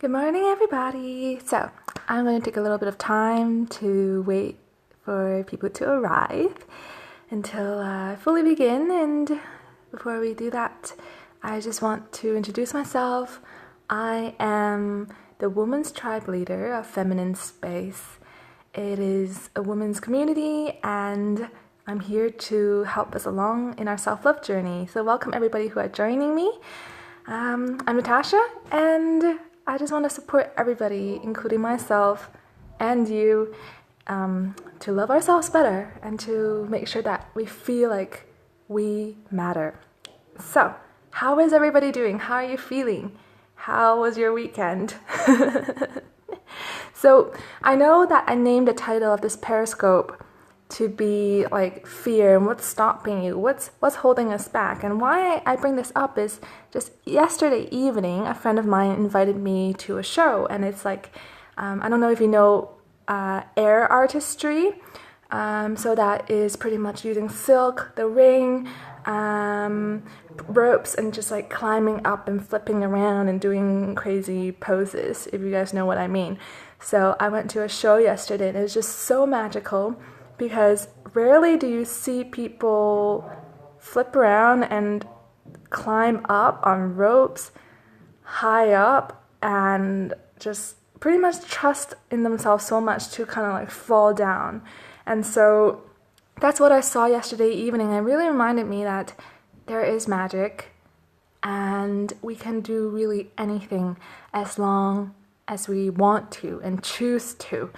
Good morning, everybody. So, I'm going to take a little bit of time to wait for people to arrive until I fully begin. And before we do that, I just want to introduce myself. I am the Women's Tribe Leader of Feminine Space. It is a women's community, and I'm here to help us along in our self-love journey. So, welcome everybody who are joining me. I'm Natasha, and I just want to support everybody, including myself and you, to love ourselves better and to make sure that we feel like we matter. So, how is everybody doing? How are you feeling? How was your weekend? So, I know that I named the title of this Periscope to be like fear and what's stopping you, what's holding us back. And why I bring this up is just yesterday evening, a friend of mine invited me to a show, and it's like, I don't know if you know air artistry. So that is pretty much using silk, the ring, ropes, and just like climbing up and flipping around and doing crazy poses, if you guys know what I mean. So I went to a show yesterday, and it was just so magical, because rarely do you see people flip around and climb up on ropes high up and just pretty much trust in themselves so much to kind of like fall down. And so that's what I saw yesterday evening. It really reminded me that there is magic and we can do really anything as long as we want to and choose to.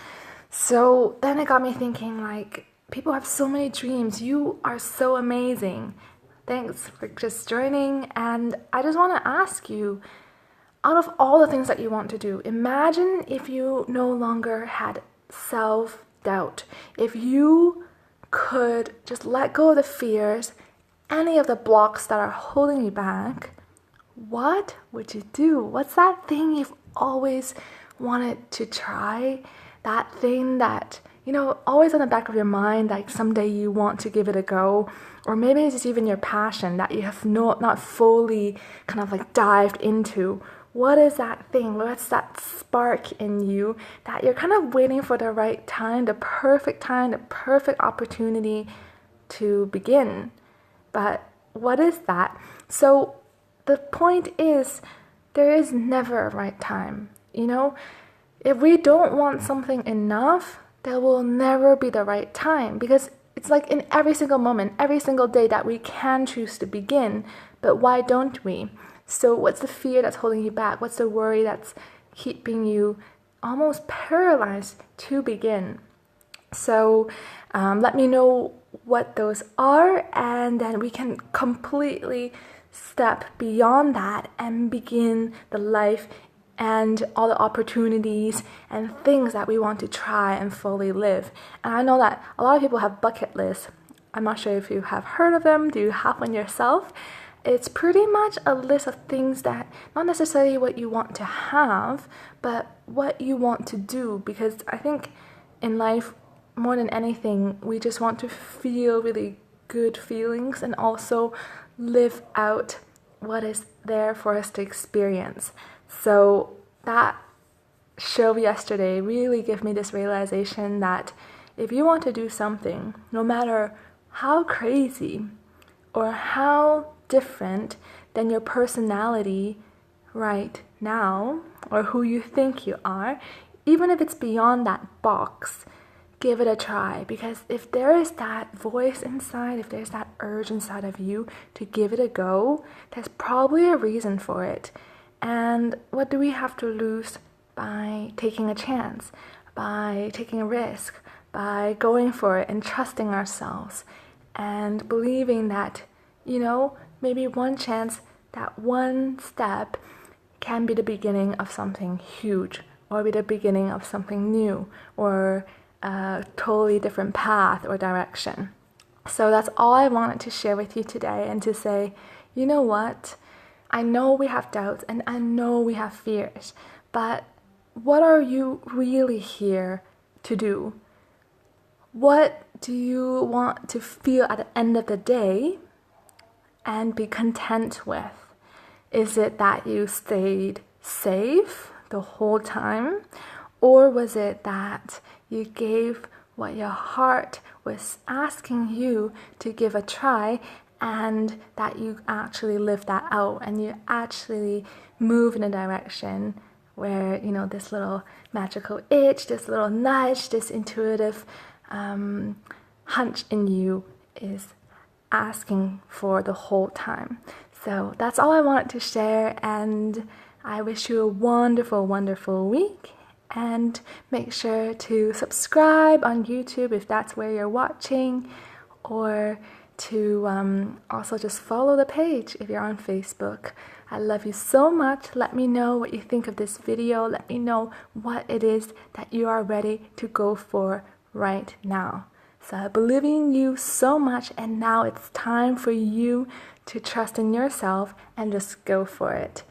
So then it got me thinking, like, people have so many dreams. You are so amazing. Thanks for just joining. And I just want to ask you, out of all the things that you want to do, imagine if you no longer had self-doubt. If you could just let go of the fears, any of the blocks that are holding you back, what would you do? What's that thing you've always wanted to try? That thing that, always on the back of your mind, like someday you want to give it a go. Or maybe it's just even your passion that you have not fully kind of like dived into. What is that thing? What's that spark in you that you're kind of waiting for the right time, the perfect opportunity to begin? But what is that? So the point is, there is never a right time, If we don't want something enough, there will never be the right time, because it's like in every single moment, every single day that we can choose to begin, but why don't we? So what's the fear that's holding you back? What's the worry that's keeping you almost paralyzed to begin? So let me know what those are, and then we can completely step beyond that and begin the life and all the opportunities and things that we want to try and fully live. And I know that a lot of people have bucket lists. I'm not sure if you have heard of them. Do you have one yourself? It's pretty much a list of things that, not necessarily what you want to have, but what you want to do. Because I think in life, more than anything, we just want to feel really good feelings and also live out what is there for us to experience. So that show yesterday really gave me this realization that if you want to do something, no matter how crazy or how different than your personality right now or who you think you are, even if it's beyond that box, give it a try. Because if there is that voice inside, if there's that urge inside of you to give it a go, there's probably a reason for it. And what do we have to lose by taking a chance, by taking a risk, by going for it and trusting ourselves and believing that, maybe one chance, that one step can be the beginning of something huge, or be the beginning of something new, or a totally different path or direction. So that's all I wanted to share with you today, and to say, you know what? I know we have doubts and I know we have fears, but what are you really here to do? What do you want to feel at the end of the day and be content with? Is it that you stayed safe the whole time? Or was it that you gave what your heart was asking you to give a try, and that you actually lived that out and you actually move in a direction where, you know, this little magical itch, this little nudge, this intuitive hunch in you is asking for the whole time. So that's all I wanted to share, and I wish you a wonderful, wonderful week. And make sure to subscribe on YouTube if that's where you're watching, or to also just follow the page if you're on Facebook. I love you so much. Let me know what you think of this video. Let me know what it is that you are ready to go for right now. So I believe in you so much, and now it's time for you to trust in yourself and just go for it.